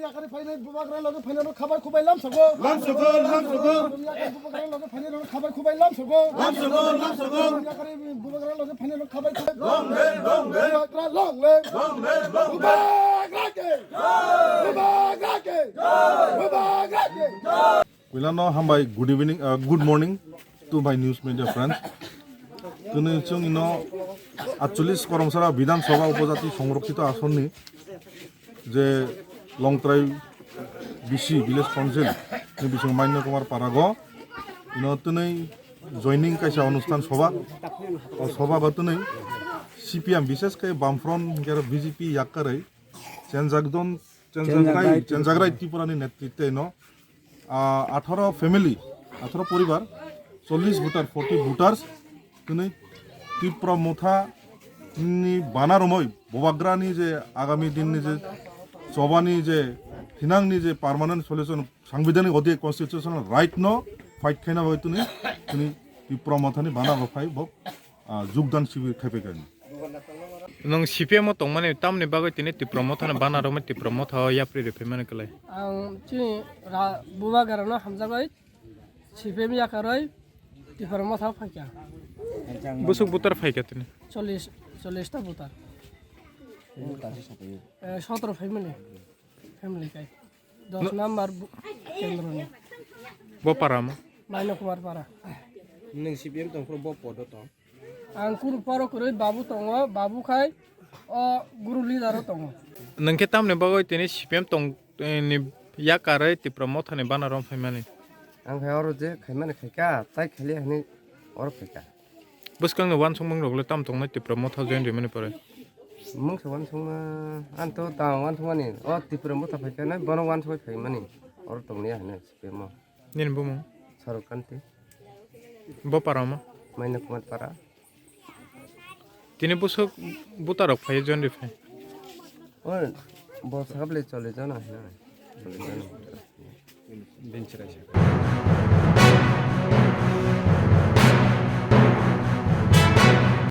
Yakarwi final bubagran loge final khabar khubai lam sogo Yakarwi bubagran loge final khabar khubai lam sogo Yakarwi bubagran loge final khabar khubai long live Wilano hambai good evening good morning to my news media friends tuni chung ino 48 Karamcherra Bidhan Sabha Upojati সংরক্ষিত আসননি যে Longtharai VC village council ni bising maন্য কুমার পারাগো ino tuni joining kaisa অনুষ্ঠান সভা সভা গতনি CPIM বিশেষ করে বামফ্রন্ট গের BJP Yakarwi চেনজাগরাই ত্রিপুরানি নেতৃত্বে নো 18 ফ্যামিলি 18 পরিবার 40 ভোটার 40 ভোটার্স তিনি Tipra Motha ni banaromoi bobagrani je agami din ni je sobani je hinang ni je permanent solution সাংবিধানিক অধিকার কনস্টিটিউশনাল রাইট ন ফাইট খাইনা হয়তুনি তিনি Tipra Motha ni banaro ফাই বক যোগদান শিবির খাইবে Ghani nong CPIM tongmani tamni bagai tini Tipra Motha na banaromai Tipra Motha yapri refemani kalai ang chi buba garana hamjagai CPIM Yakarwi Tipra Motha faika busuk butar faika tini 40 ta butar 17 family kai 10 number kendro ni bo parama maino kumar para neng CPIM tong pro bo podo to ang kuru paro kuroi babu tongo babu khai o guru leader tongo nangke tamni bagai tini CPIM tong ni Yakarwi Tipra Motha ni banarom faimani ang khayoro je khaimane khaika tai khali hani or khaika buskang ni wan sungmang rogle tam tongmai Tipra Motha join remani pare mung sawan sungma anto ta wan sungmani o Tipra Motha khaika na bono wan sungma khaimani or tongni hane CPIM nin bumu sarokanti bo parama maino kumar para tini busuk butarok fai join refai or bo sakable chole jana na chole jana